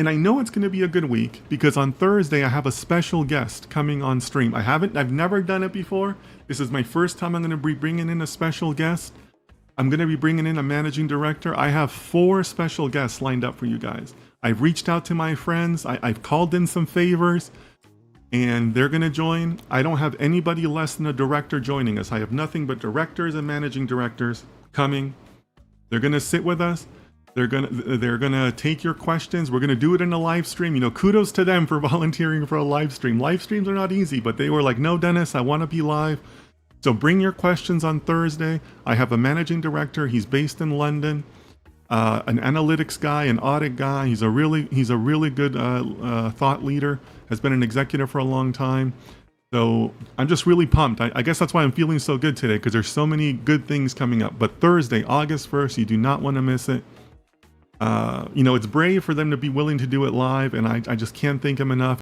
And I know it's going to be a good week because on Thursday I have a special guest coming on stream. I've never done it before. This is my first time I'm going to be bringing in a special guest. I'm going to be bringing in a managing director. I have 4 special guests lined up for you guys. I've reached out to my friends. I've called in some favors and they're going to join. I don't have anybody less than a director joining us. I have nothing but directors and managing directors coming. They're going to sit with us. They're gonna take your questions. We're gonna do it in a live stream. You know, kudos to them for volunteering for a live stream. Live streams are not easy, but they were like, no, Dennis, I want to be live. So bring your questions on Thursday. I have a managing director. He's based in London. An analytics guy, an audit guy. He's a really good thought leader. Has been an executive for a long time. So I'm just really pumped. I guess that's why I'm feeling so good today, because there's so many good things coming up. But Thursday, August 1st, you do not want to miss it. You know, it's brave for them to be willing to do it live, and I just can't thank them enough.